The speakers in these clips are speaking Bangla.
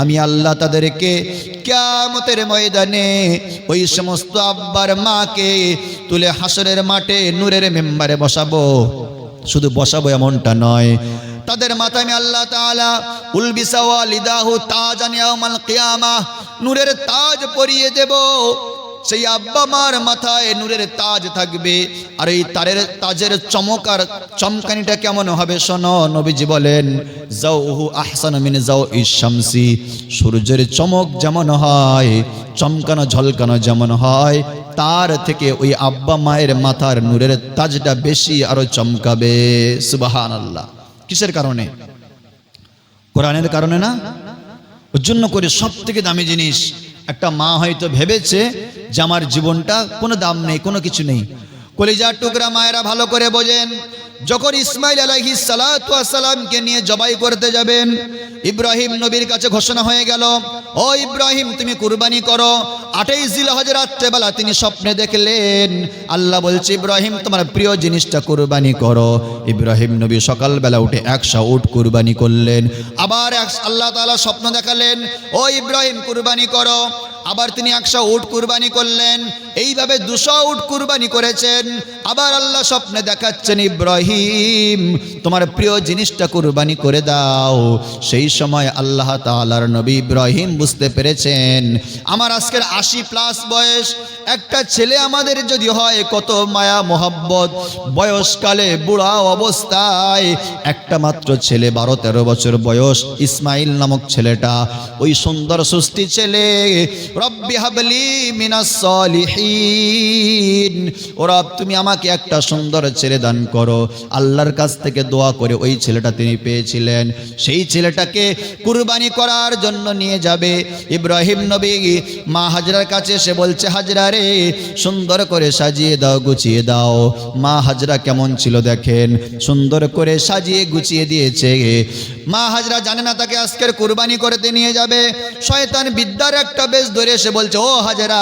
আমি আল্লাহ তাদেরকে কিয়ামতের ময়দানে ওই সমস্ত আব্বার মাকে তুলে হাসরের মাঠে নূরের মেম্বারে বসাবো। শুধু বসাবো এমনটা নয়, তাদের মাথায় আমি আল্লাহ তাআলা উলবিসা ওয়ালিদাহু তাজান ইয়াউমাল কিয়ামাহ, নূরের তাজ পরিয়ে দেব। সেই আব্বা মার মাথায় নূরের তাজ থাকবে। আর এই তাজের চমক আর চমকানিটা কেমন হবে শোনো, নবীজি বলেন জাউহু আহসানু মিন জাউইশ শামসি, সূর্যের চমক যেমন হয়, চমকানো ঝলকানো যেমন হয়, তার থেকে ওই আব্বা মায়ের মাথার নূরের তাজটা বেশি আরো চমকাবে। সুবহানাল্লাহ। কিসের কারণে? কোরআনের কারণে না? ওর জন্য করে সব থেকে দামি জিনিস, একটা মা হয়তো ভেবেছে যে আমার জীবনটা কোনো দাম নেই, কোনো কিছু নেই। কলিজার টুকরা মায়েরা ভালো করে বোঝেন, যখন ইসমাইল আলাইহিস সালাতু ওয়াস সালামকে নিয়ে জবাই করতে যাবেন, ইব্রাহিম নবীর কাছে ঘোষণা হয়ে গেল, ও ইব্রাহিম তুমি কুরবানি করো। 8ই জিলহজ রাত্রেবেলা তিনি স্বপ্নে দেখলেন, আল্লাহ বলছে ইব্রাহিম তোমার প্রিয় জিনিসটা কুরবানি করো। ইব্রাহিম নবী সকালবেলা উঠে 100 উট কুরবানি করলেন। আবার আল্লাহ তাআলা স্বপ্ন দেখালেন, ও ইব্রাহিম কুরবানি করো। আবার তিনি 100 উট কুরবানি করলেন। এইভাবে 200 উট কুরবানি করেছেন। আবার আল্লাহ স্বপ্নে দেখাচ্ছেন, ইব্রাহিম তোমার প্রিয় জিনিসটা কুরবানি করে দাও। সেই সময় আল্লাহ তাআলার নবী ইব্রাহিম বুঝতে পেরেছেন, আমার আজকের 80+ বয়স, একটা ছেলে আমাদের যদি হয় কত মায়া মোহাব্বত, বয়সকালে বুড়া অবস্থায় একটা মাত্র ছেলে 12-13 বছর বয়স, ইসমাইল নামক ছেলেটা, ওই সুন্দর সুস্থি ছেলে, রব্বি হাবলি মিনাস সলিহিন, ও রব তুমি আমাকে একটা সুন্দর ছেলে দান করো। আল্লাহর কাছ থেকে দোয়া করে ওই ছেলেটা তিনি পেয়েছিলেন। সেই ছেলেটাকে কুরবানি করার জন্য নিয়ে যাবে। ইব্রাহিম নবী মা হাজরার কাছে এসে বলছে, হাজরা রে সুন্দর করে সাজিয়ে দাও, গুছিয়ে দাও। মা হাজরা কেমন ছিল দেখেন, সুন্দর করে সাজিয়ে গুছিয়ে দিয়েছে। মা হাজরা জানে না তাকে আজকের কুরবানি করতে নিয়ে যাবে। শয়তান বিদ্যার একটা বেশ ধরে এসে বলছে, ও হাজরা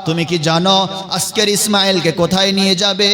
তুমি কি জানো আজকের ইসমাইলকে কোথায় নিয়ে যাবে?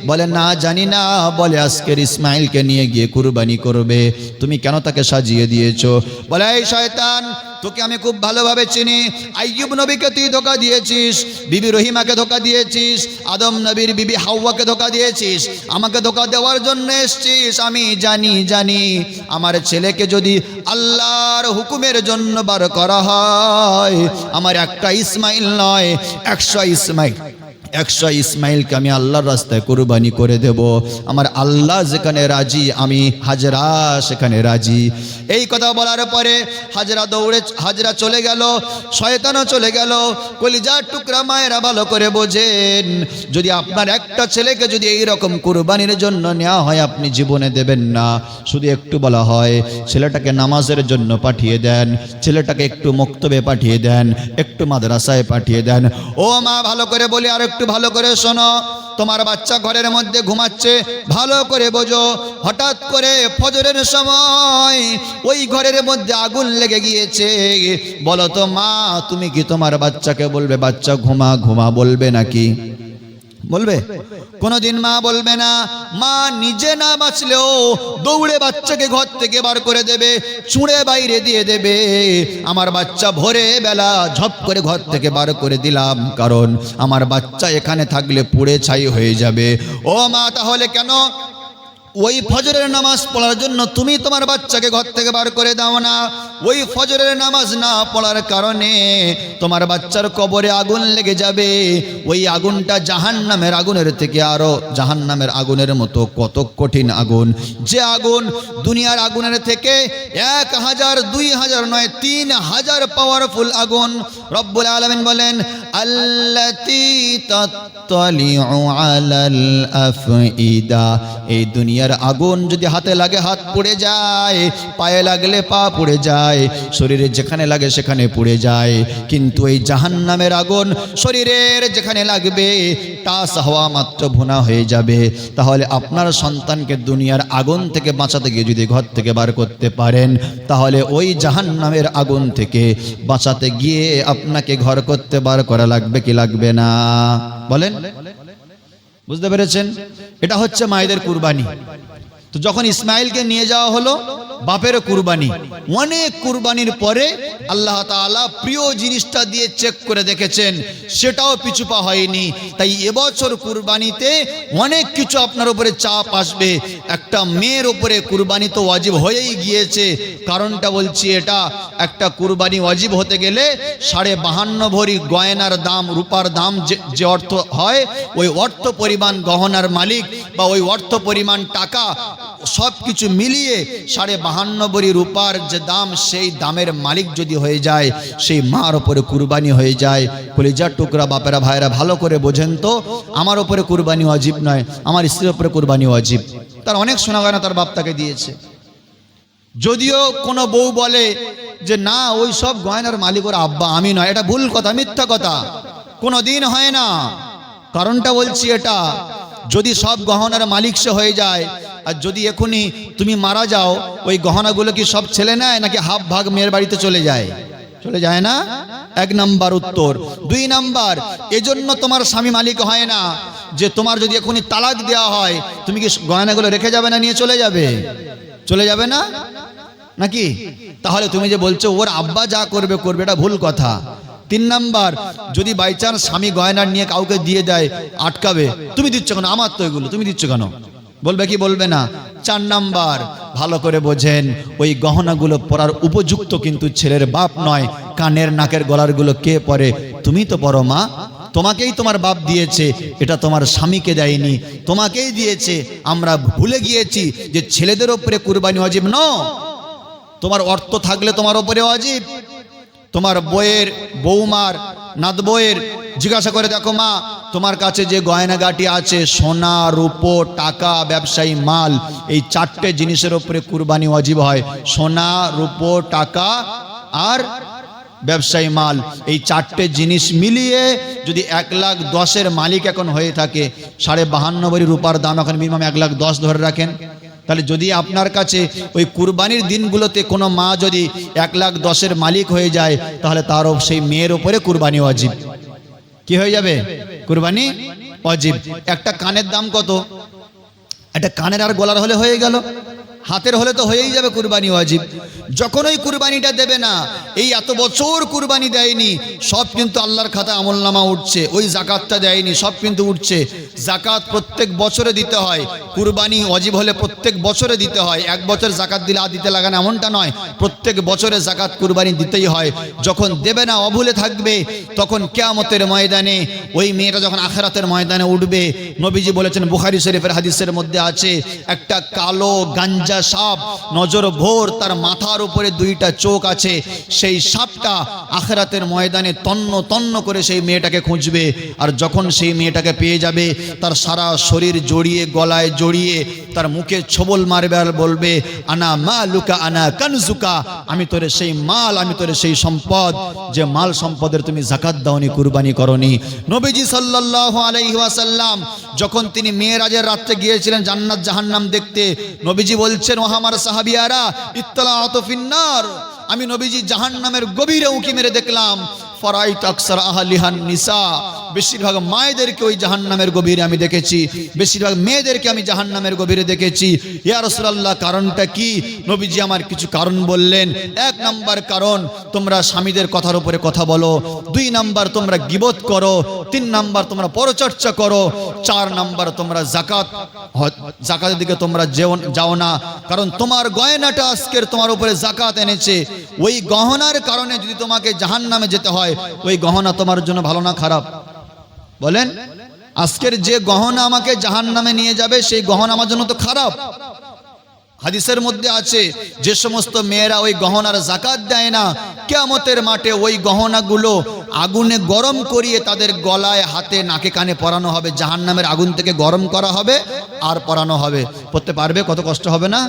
বলে না জানি না। বলে আজকের ইসমাইলকে নিয়ে গিয়ে কুরবানি করবে, তুমি কেন তাকে সাজিয়ে দিয়েছো? বলে এই শয়তান তোকে আমি খুব ভালোভাবে চিনি। আইয়ুব নবীকে তুই ধোকা দিয়েছিস, বিবি রহিমাকে ধোকা দিয়েছিস, আদম নবীর বিবি হাওয়াকে ধোকা দিয়েছিস, আমাকে ধোকা দেওয়ার জন্য এসেছিস। আমি জানি আমার ছেলেকে যদি আল্লাহর হুকুমের জন্য বার করা হয়, আমার একটা ইসমাইল নয় 100 ইসমাইলকে আমি আল্লাহর রাস্তায় কুরবানি করে দেব। আমার আল্লাহ যেখানে রাজি, আমি হাজরা সেখানে রাজি। এই কথা বলার পরে হাজরা চলে গেল, শয়তানও চলে গেল। কলিজার টুকরা মায়েরা ভালো করে বোঝেন, যদি আপনার একটা ছেলেকে যদি এই রকম কুরবানির জন্য নেওয়া হয়, আপনি জীবনে দেবেন না। শুধু একটু বলা হয় ছেলেটাকে নামাজের জন্য পাঠিয়ে দেন, ছেলেটাকে একটু মক্তবে পাঠিয়ে দেন, একটু মাদ্রাসায় পাঠিয়ে দেন। ও মা ভালো করে বলি, আর একটু ভালো করে শোনো, তোমার বাচ্চা ঘরের মধ্যে ঘুমাচ্ছে, ভালো করে বোঝো, হঠাৎ করে ফজরের সময় ওই ঘরের মধ্যে আগুন লেগে গিয়েছে। বলো তো মা, তুমি কি তোমার বাচ্চাকে বলবে বাচ্চা ঘুমা ঘুমা বলবে নাকি? বলবে? কোনদিন মা বলবে না। মা নিজে না বাঁচলেও দৌড়ে বাচ্চাকে ঘর থেকে বার করে দেবে, ছুঁড়ে বাইরে দিয়ে দেবে। আমার বাচ্চা ভোরে বেলা ঝপ করে ঘর থেকে বার করে দিলাম, কারণ আমার বাচ্চা এখানে থাকলে পুড়ে ছাই হয়ে যাবে। ও মা তাহলে কেন ওই ফজরের নামাজ পড়ার জন্য তুমি তোমার বাচ্চাকে ঘর থেকে বার করে দাও না? ওই ফজরের নামাজ না পড়ার কারণে তোমার বাচ্চার কবরে আগুন লেগে যাবে। ওই আগুনটা জাহান্নামের আগুনের থেকে আরো জাহান্নামের আগুনের মতো কত কঠিন আগুন, যে আগুন দুনিয়ার আগুনের থেকে 1000 2000 নয় 3000 পাওয়ারফুল আগুন। রব্বুল আলামিন বলেন, আল্লাতী তাত্তালিউ আলাল আফইদা, এই দুনিয়ার আগুন যদি হাতে লাগে হাত পুড়ে যায়, পায়ে লাগলে পা পুড়ে যায়, শরীরে যেখানে লাগে সেখানে পুড়ে যায়। কিন্তু এই জাহান্নামের আগুন শরীরের যেখানে লাগবে টাচ হওয়া মাত্র ভুনা হয়ে যাবে। তাহলে আপনার সন্তানকে দুনিয়ার আগুন থেকে বাঁচাতে গিয়ে যদি ঘর থেকে বার করতে পারেন, তাহলে ওই জাহান্নামের আগুন থেকে বাঁচাতে গিয়ে আপনাকে ঘর করতে বার করা লাগবে কি লাগবে না? বলেন, বুঝতে পেরেছেন? এটা হচ্ছে মায়েদের কুরবানি। তো যখন ইসমাইলকে নিয়ে যাওয়া হলো, বাপের কুরবানি। অনেক কুরবানির পরে আল্লাহ তাআলা প্রিয় জিনিসটা দিয়ে চেক করে দেখেছেন সেটাও পিছুপা হয়নি। তাই এবছর কুরবানিতে অনেক কিছু আপনার উপরে চাপ আসবে। একটা মেয়ের উপরে কুরবানি তো ওয়াজিব হয়েই গিয়েছে। কারণটা বলছি, এটা একটা কুরবানি ওয়াজিব হতে গেলে 52.5 ভরি গয়নার দাম, রূপার দাম যে অর্থ হয়, ওই অর্থ পরিমাণ গহনার মালিক বা ওই অর্থ পরিমাণ টাকা সব কিছু মিলিয়ে 52.5 ভরি রূপার যে দাম, সেই দামের মালিক যদি হয়ে যায়, সেই মার উপরে কুরবানি হয়ে যায়। কলিজার টুকরা বাপেরা ভাইরা ভালো করে বোঝেন তো, আমার উপরে কুরবানি ওয়াজিব নয়, আমার স্ত্রীর উপরে কুরবানি ওয়াজিব। তার অনেক সোনা গয়না তার বাপ তাকে দিয়েছে। যদিও কোনো বউ বলে যে না, ওই সব গয়নার মালিক ওর আব্বা, আমি নয়, এটা ভুল কথা, মিথ্যা কথা, কোনো দিন হয় না। কারণটা বলছি, এটা যদি সব গহনার মালিক সে হয়ে যায়, আর যদি এখনই তুমি মারা যাও, ওই গহনাগুলো কি সব ছেলে নেয় নাকি হাফ ভাগ মেয়ের বাড়িতে চলে যায়? চলে যায় না? 1 নাম্বার উত্তর। 2 নাম্বার, এজন্য তোমার স্বামী মালিক হয় না যে তোমার যদি এখনই তালাক দেওয়া হয়, তুমি কি গয়নাগুলো রেখে যাবে না নিয়ে চলে যাবে? চলে যাবে না নাকি? তাহলে তুমি যে বলছো ওর আব্বা যা করবে করবে, এটা ভুল কথা। 3 নাম্বার, যদি বাই চান্স স্বামী গয়না নিয়ে কাউকে দিয়ে দেয়, আটকাবে, তুমি দিচ্ছ কেন, আমার তো এগুলো, তুমি দিচ্ছ কেন, বলবে কি বলবে না? 4 নাম্বার, ভালো করে বোঝেন, ওই গহনাগুলো পরার উপযুক্ত কিন্তু ছেলের বাপ নয়। কানের নাকের গলারগুলো কে পরে? তুমি তো পরো মা, তোমাকেই তোমার বাপ দিয়েছে, এটা তোমার স্বামীকে দেয়নি, তোমাকেই দিয়েছে। আমরা ভুলে গিয়েছি যে ছেলেদের উপরে কুরবানি ওয়াজিব নয়। তোমার অর্থ থাকলে তোমার উপরে ওয়াজিব। তোমার বইয়ের, বৌমার, নাত বইয়ের জিজ্ঞাসা করে দেখো, মা তোমার কাছে যে গয়নাগাটি আছে, সোনা, রূপো, টাকা, ব্যবসায়ী মাল, এই 4টে জিনিসের উপরে কুরবানি ওয়াজিব হয়। সোনা, রূপো, টাকা আর ব্যবসায়ী মাল, এই 4টে জিনিস মিলিয়ে যদি 1,10,000-এর মালিক এখন হয়ে থাকে, 52.5 ভরি রূপার দাম এখন মিনিমাম 1,10,000 ধরে রাখেন, তাহলে যদি আপনার কাছে ওই কুরবানির দিনগুলোতে কোনো মা যদি 1,10,000-এর মালিক হয়ে যায়, তাহলে তারও সেই মেয়ের উপরে কুরবানি ওয়াজিব। কি হয়ে যাবে? কুরবানি ওয়াজিব। একটা কানের দাম কত? একটা কানের আর গলার হলে হয়ে গেল, হাতের হলে তো হয়েই যাবে কুরবানি ওয়াজিব। যখন ওই কুরবানিটা দেবে না, এই এত বছর কুরবানি দেয়নি, সব কিন্তু আল্লাহর খাতায় আমলনামা উঠছে, ওই জাকাতটা দেয়নি, সব কিন্তু উঠছে। জাকাত প্রত্যেক বছরে দিতে হয়, কুরবানি ওয়াজিব হলে প্রত্যেক বছরে দিতে হয়। 1 বছর জাকাত দিলে আর দিতে লাগে না এমনটা নয়, প্রত্যেক বছরে জাকাত কুরবানি দিতেই হয়। যখন দেবে না, অভুলে থাকবে, তখন কিয়ামতের ময়দানে ওই মেয়েটা যখন আখিরাতের ময়দানে উঠবে, নবীজি বলেছেন, বুখারী শরীফের হাদিসের মধ্যে আছে, একটা কালো গাঞ্জা সাপ, নজর ভোর, তার মাথার উপরে 2টা চোখ আছে, সেই সাপটা আখিরাতের ময়দানে তন্ন তন্ন করে সেই মেয়েটাকে খুঁজবে। আর যখন সেই মেয়েটাকে পেয়ে যাবে, তার সারা শরীর জড়িয়ে, গলায় জড়িয়ে, তার মুখে ছোবল মারবে আর বলবে, আনা মালুকা আনা কানজুকা, আমি তোরে সেই মাল, আমি তোরে সেই সম্পদ, যে মাল সম্পদের তুমি যাকাত দাওনি, কুরবানি করনি। নবীজি সাল্লাল্লাহু আলাইহি ওয়াসাল্লাম যখন তিনি মেরাজের রাতে গিয়েছিলেন জান্নাত জাহান্নাম দেখতে, নবীজি বলছেন, ও আমার সাহাবিয়ারা, ইত্তলাতু ফিন্নার, আমি নবীজি জাহান্নামের গভীরে উঁকি মেরে দেখলাম, ফারাইত আকসার আহলিহান নিসা, বেশিরভাগ মায়েদেরকে ওই জাহান্নামের গভীরে আমি দেখেছি, বেশিরভাগ মেয়েদেরকে আমি জাহান্নামের গভীরে দেখেছি। ইয়া রাসূলুল্লাহ, কারণটা কি? নবীজি আমার কিছু কারণ বললেন। 1 নাম্বার কারণ, তোমরা স্বামীদের কথার উপরে কথা বলো। 2 নাম্বার, তোমরা গীবত করো। 3 নাম্বার, তোমরা পরচর্চা করো। 4 নাম্বার, তোমরা জাকাতের দিকে তোমরা যাও না, কারণ তোমার গয়নাটা আজকের তোমার উপরে জাকাত এনেছে। ওই গহনার কারণে যদি তোমাকে জাহান্নামে যেতে হয়, ওই গহনা তোমার জন্য ভালো না খারাপ? বলেন, আজকের যে গহনা আমাকে জাহান্নামে নিয়ে যাবে, সেই গহনা আমার জন্য তো খারাপ। হাদিসের মধ্যে আছে, যে সমস্ত মেয়েরা ওই গহনার যাকাত দেয় না, কিয়ামতের মাঠে ওই গহনাগুলো আগুনে গরম করিয়ে তাদের গলায়, হাতে, নাকে, কানে পরানো হবে, জাহান্নামের আগুন থেকে গরম করা হবে আর পরানো হবে। পড়তে পারবে? কত কষ্ট হবে না?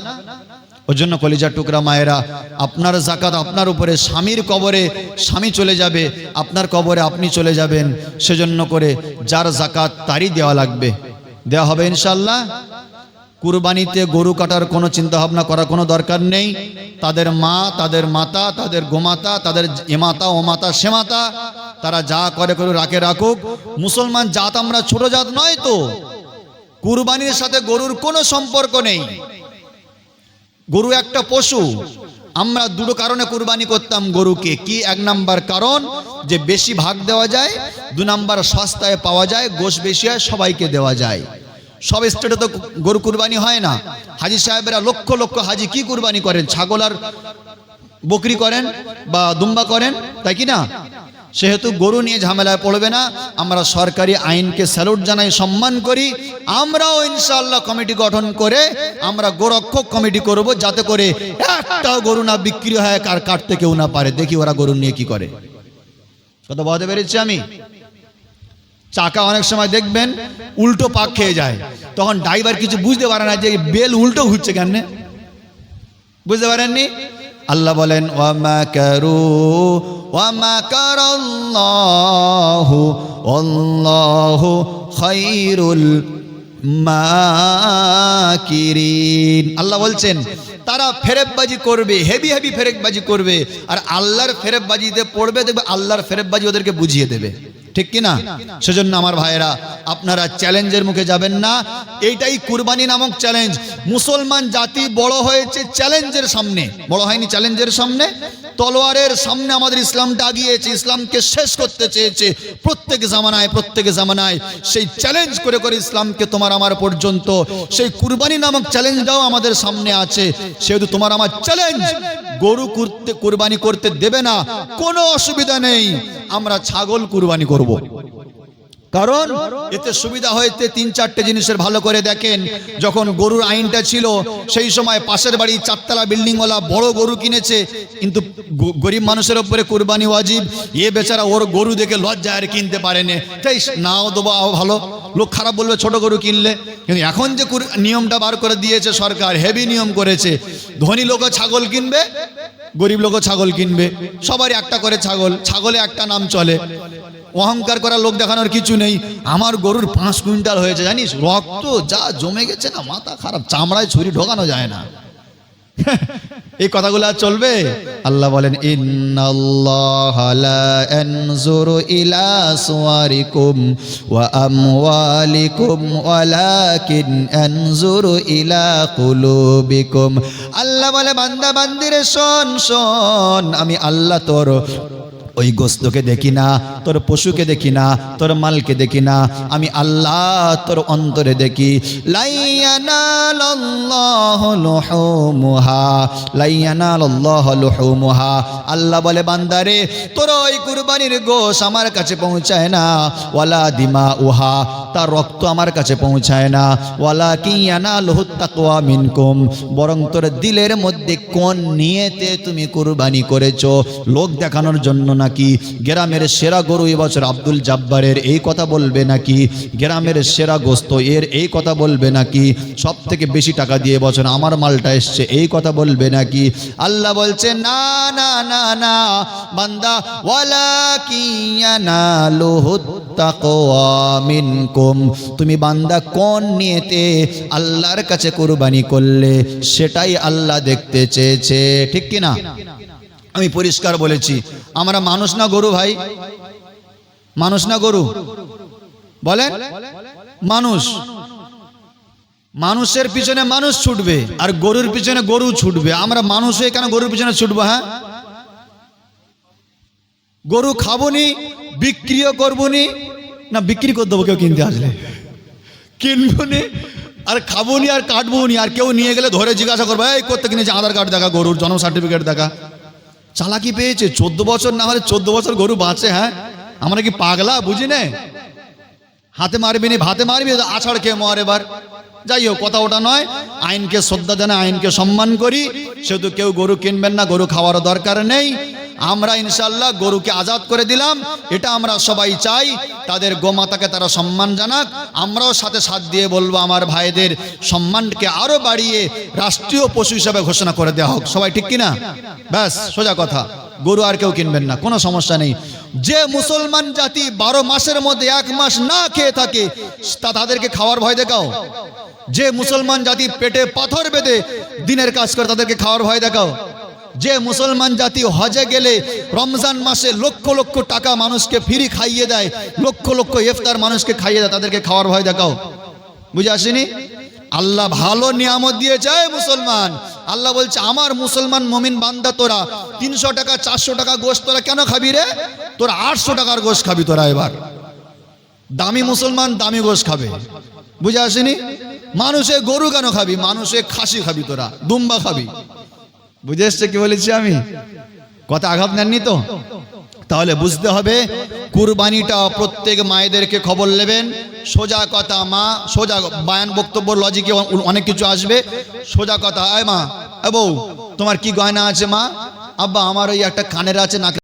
ওই জন্য কলিজার টুকরা মায়েরা, আপনার যাকাত আপনার উপরে, স্বামীর কবরে স্বামী চলে যাবে, আপনার কবরে আপনি চলে যাবেন। সেজন্য করে যার যাকাত তারই দেওয়া লাগবে, দেওয়া হবে ইনশাআল্লাহ। কুরবানিতে গরু কাটার কোনো চিন্তা ভাবনা করার কোনো দরকার নেই। তাদের মা, তাদের মাতা, তাদের গোমাতা, তাদের এমাতা, ওমাতা, সেমাতা, তারা যা করে রাখুক। মুসলমান জাত আমরা ছোট জাত নয় তো, কুরবানির সাথে গরুর কোনো সম্পর্ক নেই। গরু একটা পশু। আমরা দুটো কারণে কুরবানি করতাম গরুকে। কি? এক নাম্বার কারণ যে বেশি ভাগ দেওয়া যায়, 2 নাম্বার সস্তায় পাওয়া যায়, গোশ বেশি হয়, সবাইকে দেওয়া যায়। সব স্টেটে তো গরু কুরবানি হয় না। হাজি সাহেবেরা লক্ষ লক্ষ হাজি কি কুরবানি করেন? ছাগল আর বকরি করেন বা দুম্বা করেন, তাই কি না? সেহেতু গরু নিয়ে ঝামেলায় পড়বে না। আমরা সরকারি আইনকে স্যালুট জানাই, সম্মান করি। আমরাও ইনশাআল্লাহ কমিটি গঠন করে আমরা গোরক্ষক কমিটি করব, যাতে করে একটাও গরু না বিক্রি হয়, কার কাটতে কেউ না পারে। দেখি ওরা গরু নিয়ে কি করে। কথা বলতে পেরেছি আমি? চাকা অনেক সময় দেখবেন উল্টো পাক খেয়ে যায়, তখন ড্রাইভার কিছু বুঝতে পারে না যে বেল উল্টো ঘুরছে কেন, বুঝতে পারেননি? আল্লাহ বলেন ওয়া মাকারু ওয়া মাকারাল্লাহু আল্লাহু খায়রুল মাকিরিন। আল্লাহ বলছেন তারা ফেরেববাজি করবে, হেভি হেভি ফেরেববাজি করবে, আর আল্লাহর ফেরেববাজিতে পড়বে, দেখবে আল্লাহর ফেরেববাজি ওদেরকে বুঝিয়ে দেবে। ঠিক কি না? সেজন্য আমার ভাইয়েরা, আপনারা চ্যালেঞ্জের মুখে যাবেন না। এইটাই কুরবানি নামক চ্যালেঞ্জ। মুসলমান জাতি বড় হয়েছে চ্যালেঞ্জের সামনে, বড় হয়নি চ্যালেঞ্জের সামনে। তলোয়ারের সামনে আমাদের ইসলামটা আগিয়েছে, ইসলামকে শেষ করতে চেয়েছে প্রত্যেক জামানায়। সেই চ্যালেঞ্জ করে করে ইসলামকে তোমার আমার পর্যন্ত সেই কুরবানি নামক চ্যালেঞ্জটাও আমাদের সামনে আছে। সেহেতু তোমার আমার চ্যালেঞ্জ, গরু কুরবানি করতে দেবে না, কোনো অসুবিধা নেই, আমরা ছাগল কুরবানি করব। কারণ এতে সুবিধা হয়েছে 3-4টে জিনিসের। ভালো করে দেখেন, যখন গরুর আইনটা ছিল সেই সময় পাশের বাড়ি 4তলা বিল্ডিংওয়ালা বড় গরু কিনেছে, কিন্তু গরিব মানুষের উপরে কুরবানি ওয়াজিব। এ বেচারা ওর গরু দেখে লজ্জায় আর কিনতে পারেনি, তাই নাও দেবো, ভালো, লোক খারাপ বলবে ছোট গরু কিনলে। কিন্তু এখন যে নিয়মটা বার করে দিয়েছে সরকার, হেভি নিয়ম করেছে, ধনী লোকও ছাগল কিনবে, গরিব লোকও ছাগল কিনবে, সবারই একটা করে ছাগল, ছাগলে একটা নাম চলে। অহংকার করার লোক দেখানোর কিছু নেই। আমার গরুর 5 কুইন্টাল হয়েছে জানিস, রক্ত যা জমে গেছে না, মাথা খারাপ, চামড়ায় ছুরি ঢোকানো যায় না। এই কথাগুলো আর চলবে? আল্লাহ বলেন ইন্নাল্লাহা লা ইয়ানজুরু ইলা সুওয়ারিকুম ওয়া আমওয়ালিকুম ওয়ালাকিন ইয়ানজুরু ইলা কুলুবিকুম। আল্লাহ বলে বান্দা বান্দিরে শোন শোন, আমি আল্লাহ তোর ওই গোস্তকে দেখি না, তোর পশুকে দেখি না, তোর মালকে দেখি না, আমি আল্লাহ তোর অন্তরে দেখি। লাইয়ানালাল্লাহু লুহুমুহা, লাইয়ানালাল্লাহু লুহুমুহা। আল্লাহ বলে বান্দারে, তোর ওই কুরবানির গোশ আমার কাছে পৌঁছায় না, ওয়ালা দিমাউহা, তার রক্ত আমার কাছে পৌঁছায় না, ওয়ালাকিন ইয়ানালুহুত তাকওয়া মিনকুম, বরং তোর দিলের মধ্যে কোন নিয়তে তুমি কুরবানি করেছো, লোক দেখানোর জন্য নাকি, গ্রামের সেরা গরু এবছর আব্দুল জাব্বারের এই কথা বলবে নাকি, গ্রামের সেরা গোস্ত এর এই কথা বলবে নাকি, সব থেকে বেশি টাকা দিয়ে বছর আমার মালটা এসছে এই কথা বলবে নাকি? আল্লাহ বলছে না না না না বান্দা, ওয়ালাকিন ইয়ানালুহুত তাকওয়া মিনকুম, তুমি বান্দা কোন নিয়তে আল্লাহর কাছে কুরবানি করলে সেটাই আল্লাহ দেখতে চেয়েছে। ঠিক কি না? আমি পরিষ্কার বলেছি, আমরা মানুষ না গরু ভাই? মানুষ না গরু? বলেন মানুষ। মানুষের পিছনে মানুষ ছুটবে আর গরুর পিছনে গরু ছুটবে। আমরা মানুষ হয়ে কেন গরুর পিছনে ছুটবো? হ্যাঁ, গরু খাবনি, বিক্রিও করবনি না, বিক্রি করে দেবো কেউ কিনতে আসলে, কিনবনি আর খাবনি আর কাটবনি, আর কেউ নিয়ে গেলে ধরে জিজ্ঞাসা করবো এই করতে কিনেছে, আধার কার্ড দেখা, গরুর জন্ম সার্টিফিকেট দেখা। চালাকি পেয়েছে, 14 বছর না হলে 14 বছর গরু বাঁচে। হ্যাঁ, আমরা কি পাগলা? বুঝি না, হাতে মারবি নি, ভাতে মারবি, আছাড় খেয়ে মর। এবার যাই হোক, কথা ওটা নয়। আইনকে শ্রদ্ধা জানাই, আইনকে সম্মান করি, সেহেতু কেউ গরু কিনবেন না, গরু খাওয়ারও দরকার নেই। আমরা ইনশাআল্লাহ গরুকে আজাদ করে দিলাম, এটা আমরা সবাই চাই। তাদের গোমাতাকে তারা সম্মান জানাক, আমরাও সাথে সাথ দিয়ে বলবো আমার ভাইদের সম্মানকে আরো বাড়িয়ে রাষ্ট্রীয় পশু হিসাবে ঘোষণা করে দেওয়া হোক। সবাই ঠিক কিনা? ব্যাস, সোজা কথা। গরু আর কেউ কিনবেন না, কোনো সমস্যা নেই। যে মুসলমান জাতি 12 মাসের মধ্যে 1 মাস না খেয়ে থাকে, তাদেরকে খাওয়ার ভয় দেখাও। যে মুসলমান জাতি পেটে পাথর বেঁধে দিনের কাজ করে, তাদেরকে খাওয়ার ভয় দেখাও। যে মুসলমান জাতি হজে গেলে রমজান মাসে লক্ষ লক্ষ টাকা মানুষকে ফ্রি খাইয়ে দেয়, লক্ষ লক্ষ ইফতার মানুষকে খাইয়ে দেয়, তাদেরকে খাওয়ার ভয় দেখাও। বুঝে আসেনি? আল্লাহ ভালো নিয়ামত দিয়েছে মুসলমান, আল্লাহ বলছে আমার মুসলমান মুমিন বান্দা তোরা 300 টাকা 400 টাকা গোশত তোরা কেন খাবি রে? তোরা 800 টাকার গোশত খাবি তোরা। এবার দামি মুসলমান দামি গোশত খাবে, বুঝে আসেনি? মানুষে গরু কেন খাবি? মানুষে খাসি খাবি, তোরা দুম্বা খাবি। বুঝে এসছে কি বলেছি আমি? কথা আঘাত নেননি তো? তাহলে বুঝতে হবে কুরবানিটা প্রত্যেক মায়েদেরকে খবর নেবেন। সোজা কথা মা, সোজা বায়ান বক্তব্য লজিকে অনেক কিছু আসবে, সোজা কথা। আয় মা, এ বউ তোমার কি গয়না আছে? মা, আব্বা আমার ওই একটা কানের আছে, নাকে